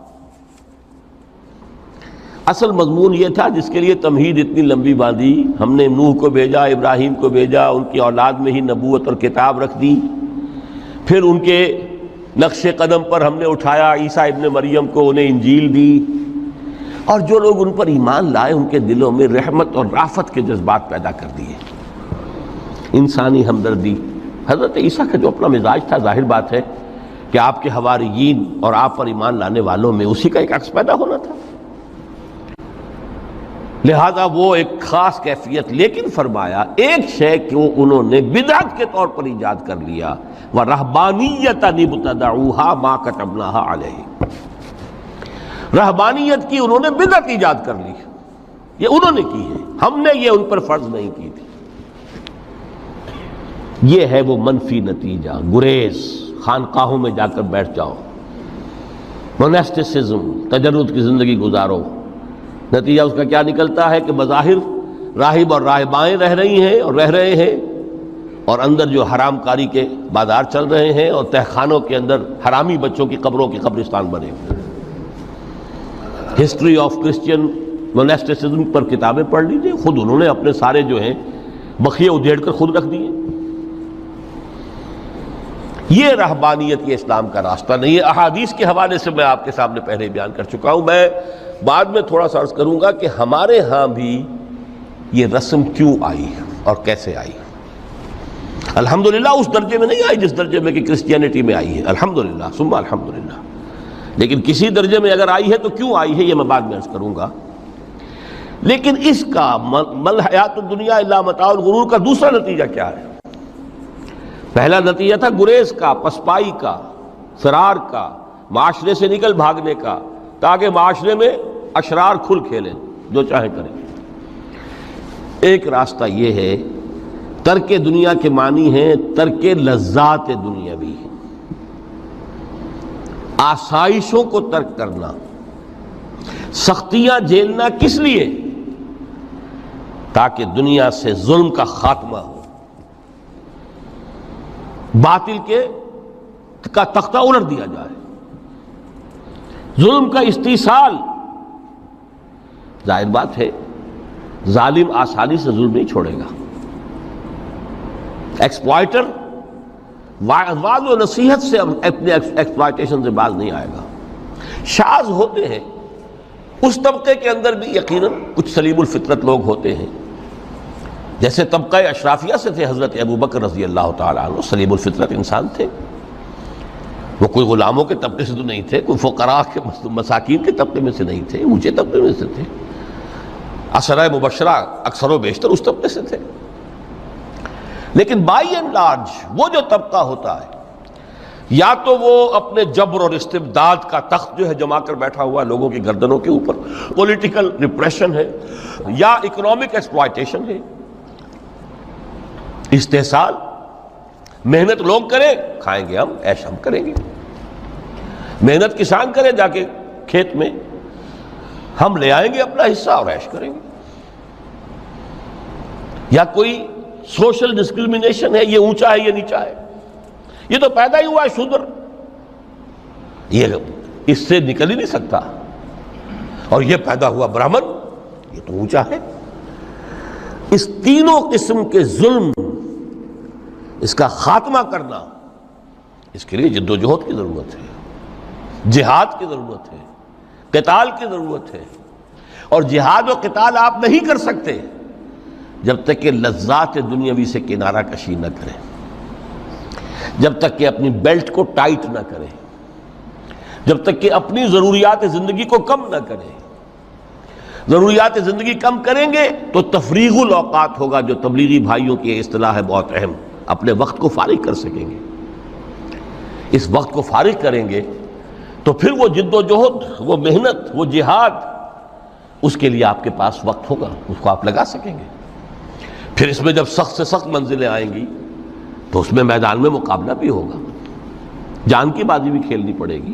اصل مضمون یہ تھا جس کے لیے تمہید اتنی لمبی باندھی. ہم نے نوح کو بھیجا، ابراہیم کو بھیجا، ان کی اولاد میں ہی نبوت اور کتاب رکھ دی. پھر ان کے نقش قدم پر ہم نے اٹھایا عیسیٰ ابن مریم کو، انہیں انجیل دی، اور جو لوگ ان پر ایمان لائے ان کے دلوں میں رحمت اور رافت کے جذبات پیدا کر دیے، انسانی ہمدردی. حضرت عیسیٰ کا جو اپنا مزاج تھا ظاہر بات ہے کہ آپ کے حواریین اور آپ پر ایمان لانے والوں میں اسی کا ایک عکس پیدا ہونا تھا، لہذا وہ ایک خاص کیفیت. لیکن فرمایا ایک شے کو انہوں نے بدعت کے طور پر ایجاد کر لیا، وَرَهْبَانِيَّةً ابْتَدَعُوهَا مَا كَتَبْنَاهَا عَلَيْهِمْ. رہبانیت کی انہوں نے بدعت ایجاد کر لی، یہ انہوں نے کی ہے، ہم نے یہ ان پر فرض نہیں کی تھی. یہ ہے وہ منفی نتیجہ. گریز، خانقاہوں میں جا کر بیٹھ جاؤ، موناسٹسزم، تجرد کی زندگی گزارو. نتیجہ اس کا کیا نکلتا ہے کہ بظاہر راہب اور راہبائیں رہ رہی ہیں اور رہ رہے ہیں، اور اندر جو حرام کاری کے بازار چل رہے ہیں، اور تہخانوں کے اندر حرامی بچوں کی قبروں کے قبرستان بنے ہوئے. ہسٹری آف کرسچین موناسٹسزم پر کتابیں پڑھ لیجیے، خود انہوں نے اپنے سارے جو ہیں بخیے ادھیڑ کر خود رکھ دیے. یہ رہبانیت یہ اسلام کا راستہ نہیں ہے. احادیث کے حوالے سے میں آپ کے سامنے پہلے بیان کر چکا ہوں. میں بعد میں تھوڑا سا عرض کروں گا کہ ہمارے ہاں بھی یہ رسم کیوں آئی اور کیسے آئی. الحمدللہ اس درجے میں نہیں آئی جس درجے میں کہ کرسچینٹی میں آئی ہے، الحمدللہ ثم الحمدللہ. لیکن کسی درجے میں اگر آئی ہے تو کیوں آئی ہے یہ میں بعد میں عرض کروں گا. لیکن اس کا مل حیات الدنیا الا متاع الغرور کا دوسرا نتیجہ کیا ہے؟ پہلا نتیجہ تھا گریز کا، پسپائی کا، فرار کا، معاشرے سے نکل بھاگنے کا، تاکہ معاشرے میں اشرار کھل کھیلیں، جو چاہے کریں. ایک راستہ یہ ہے، ترک دنیا کے معنی ہیں ترک لذات دنیاوی، آسائشوں کو ترک کرنا. سختیاں جھیلنا کس لیے؟ تاکہ دنیا سے ظلم کا خاتمہ ہو، باطل کا تختہ الٹ دیا جائے، ظلم کا استیصال. ظاہر بات ہے ظالم آسانی سے ظلم نہیں چھوڑے گا، ایکسپلائٹر وعظ و نصیحت سے اپنے ایکسپلائٹیشن سے باز نہیں آئے گا. شاذ ہوتے ہیں اس طبقے کے اندر بھی یقیناً کچھ سلیم الفطرت لوگ ہوتے ہیں، جیسے طبقہ اشرافیہ سے تھے حضرت ابو بکر رضی اللہ تعالیٰ عنہ، سلیم الفطرت انسان تھے. وہ کوئی غلاموں کے طبقے سے تو نہیں تھے، کوئی فقراء کے مساکین کے طبقے میں سے نہیں تھے، اونچے طبقے میں سے تھے. عشرہ مبشرہ اکثر و بیشتر اس طبقے سے تھے. لیکن بائی اینڈ لارج وہ جو طبقہ ہوتا ہے، یا تو وہ اپنے جبر اور استبداد کا تخت جو ہے جما کر بیٹھا ہوا لوگوں کی گردنوں کے اوپر، پولیٹیکل ریپریشن ہے، یا اکنامک ایکسپلائٹیشن ہے، استحصال. محنت لوگ کریں، کھائیں گے ہم، عیش ہم کریں گے. محنت کسان کرے جا کے کھیت میں، ہم لے آئیں گے اپنا حصہ اور عیش کریں گے. یا کوئی سوشل ڈسکریمنیشن ہے، یہ اونچا ہے یہ نیچا ہے، یہ تو پیدا ہی ہوا ہے شودر، یہ اس سے نکل ہی نہیں سکتا، اور یہ پیدا ہوا برہمن، یہ تو اونچا ہے. اس تینوں قسم کے ظلم، اس کا خاتمہ کرنا، اس کے لیے جد و جہد کی ضرورت ہے، جہاد کی ضرورت ہے، قتال کی ضرورت ہے، اور جہاد و قتال آپ نہیں کر سکتے جب تک کہ لذات دنیاوی سے کنارہ کشی نہ کریں، جب تک کہ اپنی بیلٹ کو ٹائٹ نہ کریں، جب تک کہ اپنی ضروریات زندگی کو کم نہ کریں۔ ضروریات زندگی کم کریں گے تو تفریغ الاوقات ہوگا، جو تبلیغی بھائیوں کی اصطلاح ہے بہت اہم، اپنے وقت کو فارغ کر سکیں گے۔ اس وقت کو فارغ کریں گے تو پھر وہ جد و جہد، وہ محنت، وہ جہاد، اس کے لیے آپ کے پاس وقت ہوگا، اس کو آپ لگا سکیں گے۔ پھر اس میں جب سخت سے سخت منزلیں آئیں گی تو اس میں میدان میں مقابلہ بھی ہوگا، جان کی بازی بھی کھیلنی پڑے گی،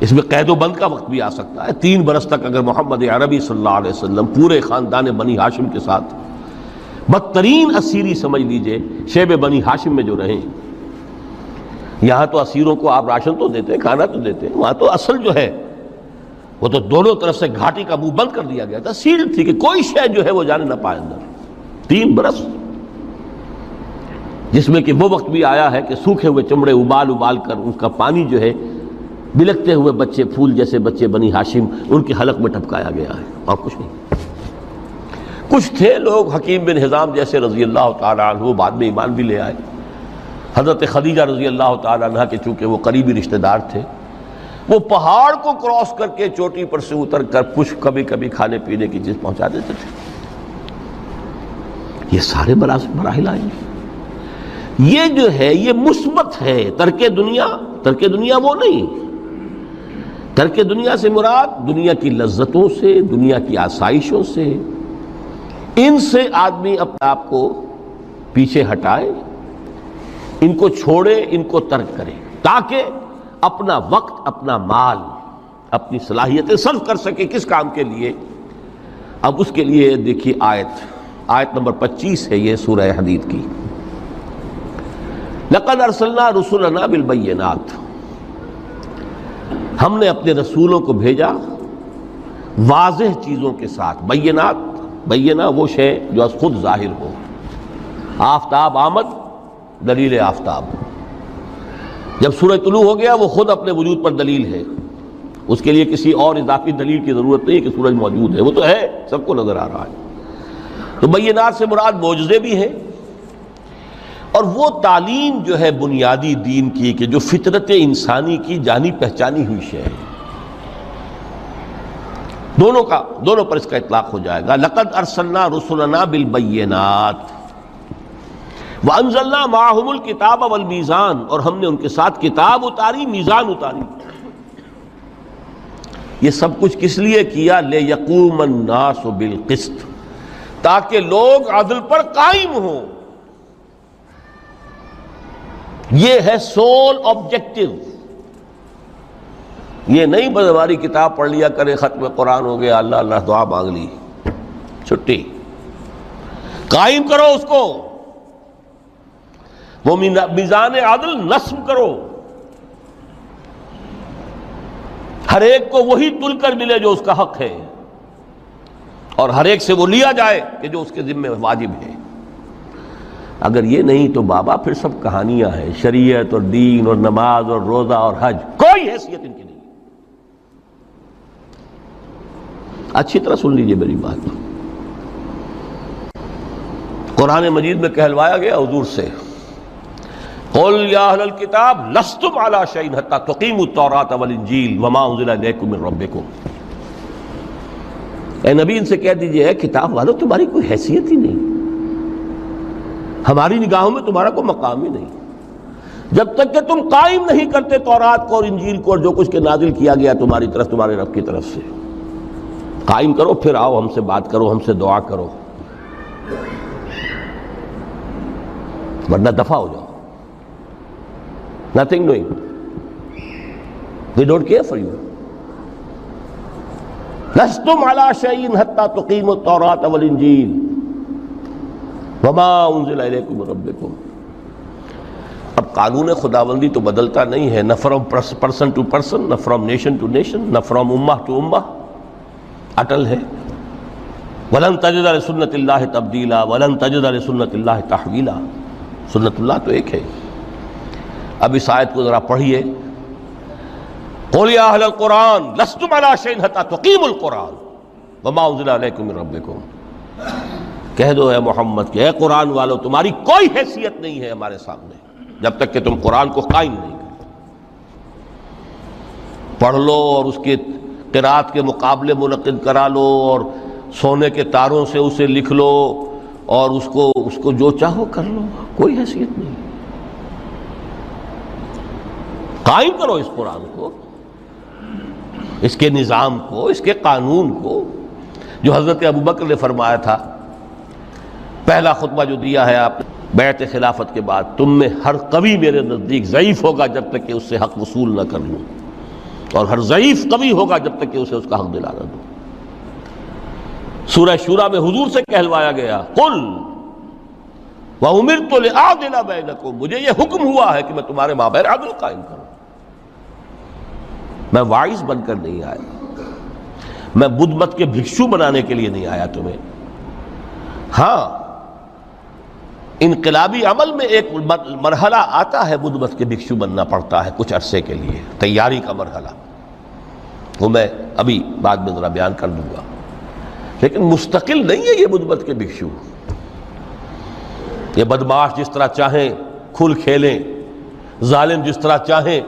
اس میں قید و بند کا وقت بھی آ سکتا ہے۔ 3 برس تک اگر محمد عربی صلی اللہ علیہ وسلم پورے خاندان بنی ہاشم کے ساتھ بدترین اسیری سمجھ لیجئے شیب بنی ہاشم میں جو رہیں، یہاں تو اسیروں کو آپ راشن تو دیتے ہیں، کھانا تو دیتے ہیں، وہاں تو اصل جو ہے وہ تو دونوں طرف سے گھاٹی کا منہ بند کر دیا گیا تھا، سیل تھی کہ کوئی شے جو ہے وہ جانے نہ پائے اندر۔ 3 برس، جس میں کہ وہ وقت بھی آیا ہے کہ سوکھے ہوئے چمڑے ابال ابال کر ان کا پانی جو ہے بلکتے ہوئے بچے، پھول جیسے بچے بنی ہاشم، ان کے حلق میں ٹپکایا گیا ہے، اور کچھ نہیں۔ کچھ تھے لوگ، حکیم بن حزام جیسے رضی اللہ تعالیٰ عنہ، بعد میں ایمان بھی لے آئے۔ حضرت خدیجہ رضی اللہ تعالیٰ عنہ کے چونکہ وہ قریبی رشتہ دار تھے، وہ پہاڑ کو کراس کر کے چوٹی پر سے اتر کر کچھ کبھی کبھی کھانے پینے کی چیز پہنچا دیتے تھے۔ یہ سارے مراحل آئیں گے۔ یہ جو ہے یہ مثبت ہے۔ ترک دنیا وہ نہیں، ترک دنیا سے مراد دنیا کی لذتوں سے، دنیا کی آسائشوں سے، ان سے آدمی اپنے آپ کو پیچھے ہٹائے، ان کو چھوڑے، ان کو ترک کرے، تاکہ اپنا وقت، اپنا مال، اپنی صلاحیتیں صرف کر سکے۔ کس کام کے لیے؟ اب اس کے لیے دیکھیے آیت نمبر 25 ہے یہ سورہ حدید کی۔ لَقَدْ أَرْسَلْنَا رُسُلَنَا بِالْبَيِّنَاتِ، ہم نے اپنے رسولوں کو بھیجا واضح چیزوں کے ساتھ۔ بینہ وہ شے جو از خود ظاہر ہو۔ آفتاب آمد، دلیل آفتاب، جب سورج طلوع ہو گیا وہ خود اپنے وجود پر دلیل ہے، اس کے لیے کسی اور اضافی دلیل کی ضرورت نہیں کہ سورج موجود ہے، وہ تو ہے، سب کو نظر آ رہا ہے۔ تو بینات سے مراد معجزے بھی ہیں، اور وہ تعلیم جو ہے بنیادی دین کی کہ جو فطرت انسانی کی جانی پہچانی ہوئی شے ہے، دونوں پر اس کا اطلاق ہو جائے گا۔ لقد ارسلنا رسلنا بالبینات وانزلنا معهم الکتاب والمیزان، اور ہم نے ان کے ساتھ کتاب اتاری، میزان اتاری۔ یہ سب کچھ کس لیے کیا؟ لیقوم الناس بالقسط، تاکہ لوگ عدل پر قائم ہوں۔ یہ ہے سول آبجیکٹو۔ یہ نہیں بس ہماری کتاب پڑھ لیا کرے، ختم قرآن ہو گیا، اللہ اللہ دعا مانگ لی، چھٹی۔ قائم کرو اس کو، وہ میزان عدل نصب کرو، ہر ایک کو وہی تل کر ملے جو اس کا حق ہے، اور ہر ایک سے وہ لیا جائے کہ جو اس کے ذمہ واجب ہے۔ اگر یہ نہیں تو بابا پھر سب کہانیاں ہیں، شریعت اور دین اور نماز اور روزہ اور حج، کوئی حیثیت ان کی نہیں۔ اچھی طرح سن لیجئے میری بات۔ قرآن مجید میں کہلوایا گیا حضور سے، قل یا اہل الکتاب لستم علی شیء حتی تقیموا التوراۃ والانجیل وما انزل الیکم من ربکم۔ اے نبی ان سے کہہ دیجئے، اے کتاب والو تمہاری کوئی حیثیت ہی نہیں، ہماری نگاہوں میں تمہارا کوئی مقام ہی نہیں، جب تک کہ تم قائم نہیں کرتے تورات کو اور انجیل کو اور جو کچھ کے نازل کیا گیا تمہاری طرف، تمہارے رب کی طرف سے۔ قائم کرو، پھر آؤ ہم سے بات کرو، ہم سے دعا کرو، ورنہ دفع ہو جاؤ۔ Nothing doing. They don't care for you. لستم علی شیء حتی تقیموا التوراۃ والانجیل وما انزل الیکم من ربکم۔ اب قانون خداوندی تو بدلتا نہیں ہے، نہ فرام پرسن ٹو پرسن، نہ فرام نیشن ٹو نیشن، نہ فرام امہ ٹو امہ، اٹل ہے۔ وَلَن تَجِدَ لِسُنَّتِ اللَّهِ تَبْدِيلًا وَلَن تَجِدَ لِسُنَّتِ اللَّهِ تَحْوِيلًا۔ سنت اللہ تو ایک ہے۔ اب اس آیت کو ذرا پڑھیے۔ قل یا اہل القرآن لستم علی شیء حتی تقیموا القرآن وما انزل الیکم من ربکم، کہہ دو اے محمد کہ اے قرآن والو تمہاری کوئی حیثیت نہیں ہے ہمارے سامنے جب تک کہ تم قرآن کو قائم نہیں کرو۔ پڑھ لو اور اس کے قرات کے مقابلے منعقد کرا لو اور سونے کے تاروں سے اسے لکھ لو اور اس کو جو چاہو کر لو، کوئی حیثیت نہیں۔ قائم کرو اس قرآن کو، اس کے نظام کو، اس کے قانون کو، جو حضرت ابوبکر نے فرمایا تھا، پہلا خطبہ جو دیا ہے آپ نے بیعت خلافت کے بعد، تم میں ہر قوی میرے نزدیک ضعیف ہوگا جب تک کہ اس سے حق وصول نہ کر لوں، اور ہر ضعیف قوی ہوگا جب تک کہ اسے اس کا حق دلا نہ دوں۔ سورہ شورى میں حضور سے کہلوایا گیا قل وَأُمِرْتُ لِأَعْدِلَ بَيْنَكُمْ، مجھے یہ حکم ہوا ہے کہ میں تمہارے مابین عدل قائم کروں۔ میں واعظ بن کر نہیں آیا، میں بدھ مت کے بھکشو بنانے کے لیے نہیں آیا تمہیں۔ ہاں انقلابی عمل میں ایک مرحلہ آتا ہے، بدھ مت کے بھکشو بننا پڑتا ہے کچھ عرصے کے لیے، تیاری کا مرحلہ، وہ میں ابھی بعد میں ذرا بیان کر دوں گا، لیکن مستقل نہیں ہے یہ بدھ مت کے بھکشو۔ یہ بدمعاش جس طرح چاہیں کھل کھیلیں، ظالم جس طرح چاہیں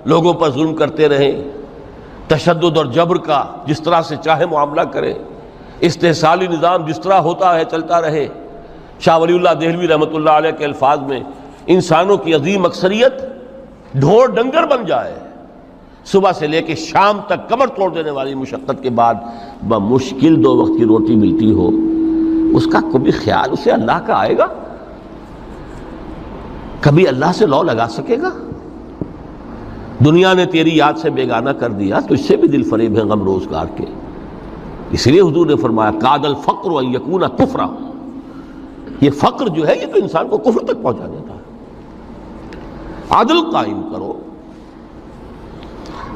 لوگوں پر ظلم کرتے رہیں، تشدد اور جبر کا جس طرح سے چاہے معاملہ کریں، استحصالی نظام جس طرح ہوتا ہے چلتا رہے۔ شاہ ولی اللہ دہلوی رحمۃ اللہ علیہ کے الفاظ میں، انسانوں کی عظیم اکثریت ڈھور ڈنگر بن جائے، صبح سے لے کے شام تک کمر توڑ دینے والی مشقت کے بعد بمشکل 2 وقت کی روٹی ملتی ہو، اس کا کبھی خیال اسے اللہ کا آئے گا؟ کبھی اللہ سے لو لگا سکے گا؟ دنیا نے تیری یاد سے بیگانہ کر دیا تو اس سے بھی دل فریب ہے غم روزگار کے۔ اس لیے حضور نے فرمایا کاد الفقر ان یکون کفرا، یہ فقر جو ہے یہ تو انسان کو کفر تک پہنچا دیتا ہے۔ عدل قائم کرو۔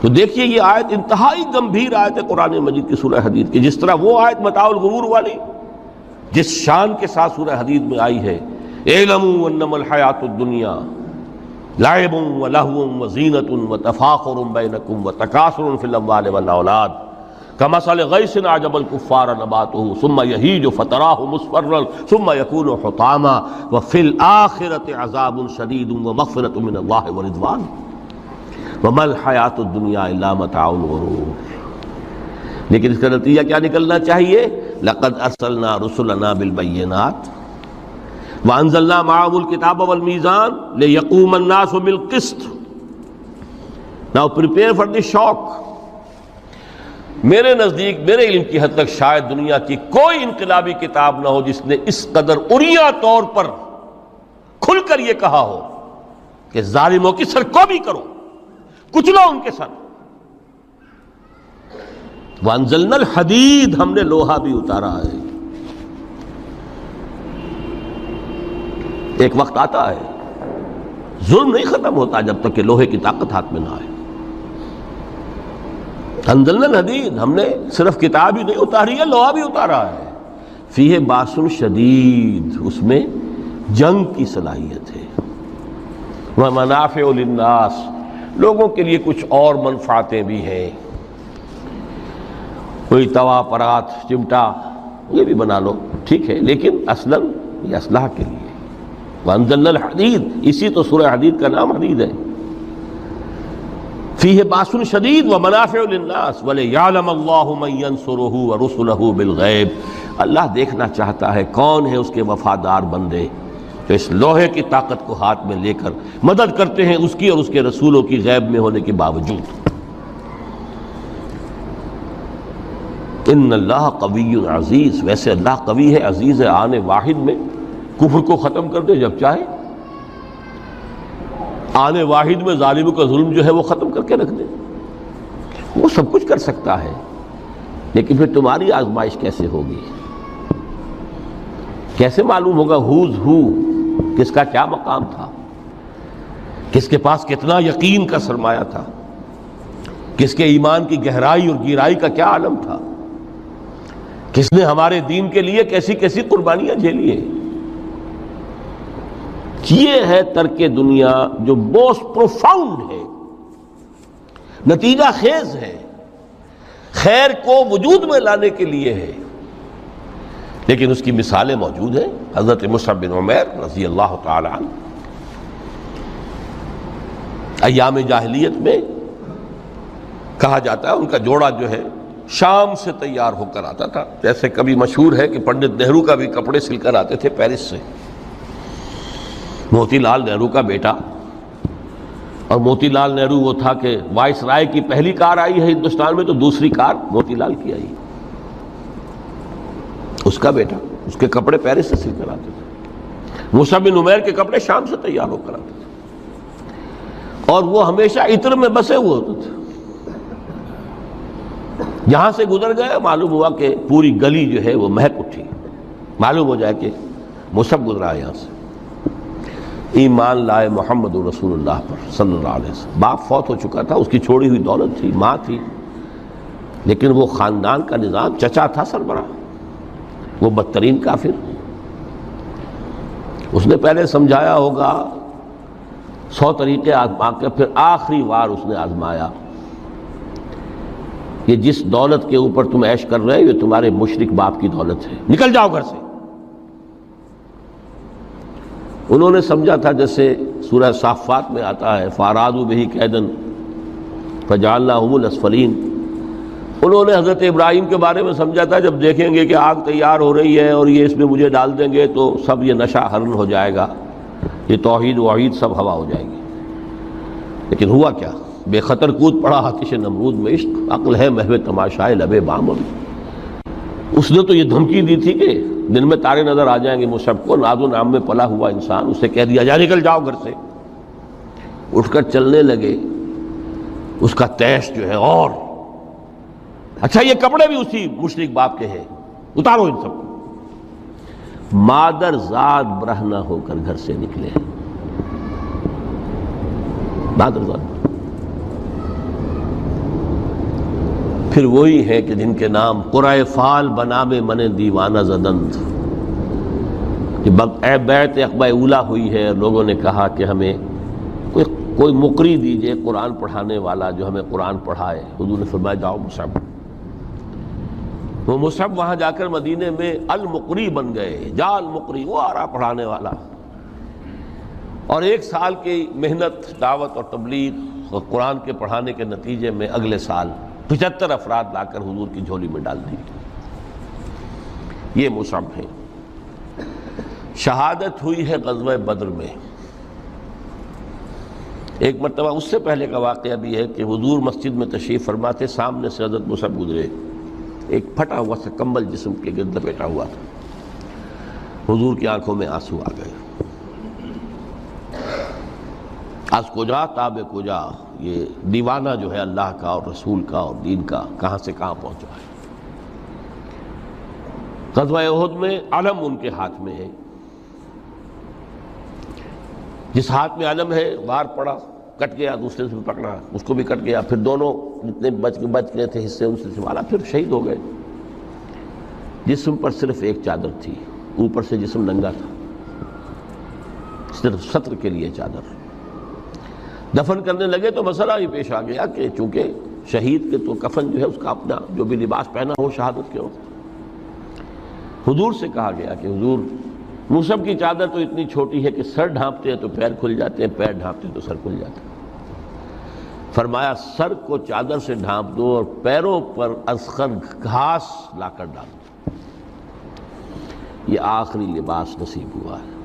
تو دیکھیے یہ آیت انتہائی گمبھیر آیت ہے قرآن مجید کی سورہ حدید کی، جس طرح وہ آیت متاع الغرور والی جس شان کے ساتھ سورہ حدید میں آئی ہے، اعلموا انما الحیات الدنیا لعب ولہو وزینۃ وتفاخر بینکم وتکاثر فی الاموال والاولاد کمثل غیث اعجب الکفار نباتہ ثم یہیج فتراہ مصفرا ثم یکون حطاما وفی الآخرۃ عذاب شدید ومغفرۃ من اللہ ورضوان وما الحیات الدنیا الا متاع الغرور۔ لیکن اس کا نتیجہ کیا نکلنا چاہیے؟ لقد ارسلنا رسلنا بالبینات وانزلنا معهم الکتاب والمیزان لیقوم الناس بالقسط۔ Now prepare for the shock۔ میرے نزدیک، میرے علم کی حد تک شاید دنیا کی کوئی انقلابی کتاب نہ ہو جس نے اس قدر عریاں طور پر کھل کر یہ کہا ہو کہ ظالموں کی سرکوبی کرو، کچلو ان کے سر۔ وانزلنا الحدید، ہم نے لوہا بھی اتارا ہے۔ ایک وقت آتا ہے ظلم نہیں ختم ہوتا جب تک کہ لوہے کی طاقت ہاتھ میں نہ آئے۔ انزلنا الحدید، ہم نے صرف کتاب ہی نہیں اتاری ہے، لوہا بھی اتارا ہے۔ فیہ باس شدید، اس میں جنگ کی صلاحیت ہے۔ ومنافع للناس، لوگوں کے لیے کچھ اور منفعتیں بھی ہیں، کوئی توا پرات چمٹا یہ بھی بنا لو، ٹھیک ہے، لیکن اصلاً یہ اسلحہ کے لیے۔ وانزلنا الحدید، اسی تو سورہ حدید کا نام حدید ہے۔ فیہ باس شدید ومنافع للناس ولیعلم اللہ من ینصرہ ورسلہ بالغیب، اللہ دیکھنا چاہتا ہے کون ہے اس کے وفادار بندے جو اس لوہے کی طاقت کو ہاتھ میں لے کر مدد کرتے ہیں اس کی اور اس کے رسولوں کی غیب میں ہونے کے باوجود۔ ان اللہ قوی عزیز، ویسے اللہ قوی ہے، عزیز ہے، آنے واحد میں کفر کو ختم کر دے جب چاہے، آنے واحد میں ظالموں کا ظلم جو ہے وہ ختم کر کے رکھ دے، وہ سب کچھ کر سکتا ہے۔ لیکن پھر تمہاری آزمائش کیسے ہوگی؟ کیسے معلوم ہوگا ہوز ہو، کس کا کیا مقام تھا، کس کے پاس کتنا یقین کا سرمایہ تھا، کس کے ایمان کی گہرائی اور گہرائی کا کیا عالم تھا، کس نے ہمارے دین کے لیے کیسی کیسی قربانیاں جھیلی ہیں۔ یہ ہے ترک دنیا جو موسٹ پروفاؤنڈ ہے، نتیجہ خیز ہے، خیر کو وجود میں لانے کے لیے ہے، لیکن اس کی مثالیں موجود ہیں۔ حضرت مصعب بن عمیر رضی اللہ تعالی عنہ ایام جاہلیت میں کہا جاتا ہے ان کا جوڑا جو ہے شام سے تیار ہو کر آتا تھا، جیسے کبھی مشہور ہے کہ پنڈت نہرو کا بھی کپڑے سل کر آتے تھے پیرس سے، موتی لال نہرو کا بیٹا، اور موتی لال نہرو وہ تھا کہ وائس رائے کی پہلی کار آئی ہے ہندوستان میں تو دوسری کار موتی لال کی آئی، اس کا بیٹا، اس کے کپڑے پیرس سے سل کر آتے تھے، مصعب بن عمیر کے کپڑے شام سے تیار ہو کر آتے تھے، اور وہ ہمیشہ عطر میں بسے ہوئے ہوتے تھے۔ جہاں سے گزر گئے معلوم ہوا کہ پوری گلی جو ہے وہ مہک اٹھی، معلوم ہو جائے کہ مصعب گزرا ہے یہاں سے۔ ایمان لائے محمد رسول اللہ پر صلی اللہ علیہ وسلم۔ باپ فوت ہو چکا تھا، اس کی چھوڑی ہوئی دولت تھی، ماں تھی، لیکن وہ خاندان کا نظام، چچا تھا سربراہ، وہ بدترین کافر، اس نے پہلے سمجھایا ہوگا 100 طریقے آزما کے، پھر آخری بار اس نے آزمایا کہ جس دولت کے اوپر تم عیش کر رہے ہو یہ تمہارے مشرک باپ کی دولت ہے، نکل جاؤ گھر سے۔ انہوں نے سمجھا تھا جیسے سورہ صافات میں آتا ہے فَأَرَادُوا بِهِ كَيْدًا فَجَعَلْنَاهُمُ الْأَسْفَلِينَ، انہوں نے حضرت ابراہیم کے بارے میں سمجھا تھا جب دیکھیں گے کہ آگ تیار ہو رہی ہے اور یہ اس میں مجھے ڈال دیں گے تو سب یہ نشہ حرن ہو جائے گا، یہ توحید وحید سب ہوا ہو جائے گی، لیکن ہوا کیا؟ بے خطر کود پڑا آتش نمرود میں عشق، عقل ہے محو تماشائے لبے بام ابھی۔ اس نے تو یہ دھمکی دی تھی کہ دن میں تارے نظر آ جائیں گے مصعب کو، ناز و نام میں پلا ہوا انسان، اسے کہہ دیا جا نکل جاؤ گھر سے۔ اٹھ کر چلنے لگے، اس کا تیش جو ہے اور اچھا یہ کپڑے بھی اسی مشرک باپ کے ہیں، اتارو ان سب کو۔ مادر ذات برہنہ ہو کر گھر سے نکلے، مادر ذات، پھر وہی ہے کہ جن کے نام قرائے فال بنا میں من دیوانہ زدند، کہ اے بیعت عقبہ اولا ہوئی ہے، لوگوں نے کہا کہ ہمیں کوئی مقری دیجئے قرآن پڑھانے والا جو ہمیں قرآن پڑھائے۔ حضور نے فرمایا جاؤ مصعب۔ وہ مصعب وہاں جا کر مدینے میں المقری بن گئے، جا المقری، وہ آ رہا پڑھانے والا، اور 1 سال کی محنت دعوت اور تبلیغ اور قرآن کے پڑھانے کے نتیجے میں اگلے سال 75 افراد لا کر حضور کی جھولی میں ڈال دی۔ یہ مصعب ہے۔ شہادت ہوئی ہے غزوہ بدر میں۔ ایک مرتبہ اس سے پہلے کا واقعہ بھی ہے کہ حضور مسجد میں تشریف فرماتے، سامنے سے حضرت مصعب گزرے، ایک پھٹا ہوا سا کمبل جسم کے گرد لپیٹا ہوا تھا، حضور کی آنکھوں میں آنسو آ گئے۔ از کجا تاب کجا، یہ دیوانہ جو ہے اللہ کا اور رسول کا اور دین کا کہاں سے کہاں پہنچا ہے۔ غزوہ احد میں علم ان کے ہاتھ میں ہے، جس ہاتھ میں علم ہے وار پڑا، کٹ گیا، دوسرے سے پکڑا، اس کو بھی کٹ گیا، پھر دونوں جتنے بچ گئے تھے حصے ان سے سنبھالا، پھر شہید ہو گئے۔ جسم پر صرف ایک چادر تھی، اوپر سے جسم ننگا تھا، صرف ستر کے لیے چادر۔ دفن کرنے لگے تو مسئلہ ہی پیش آ گیا کہ چونکہ شہید کے تو کفن جو ہے اس کا اپنا جو بھی لباس پہنا ہو شہادت کے وقت، حضور سے کہا گیا کہ حضور مصعب کی چادر تو اتنی چھوٹی ہے کہ سر ڈھانپتے ہیں تو پیر کھل جاتے ہیں، پیر ڈھانپتے ہیں تو سر کھل جاتا ہے۔ فرمایا سر کو چادر سے ڈھانپ دو اور پیروں پر اذخر گھاس لا کر ڈال دو، یہ آخری لباس نصیب ہوا ہے۔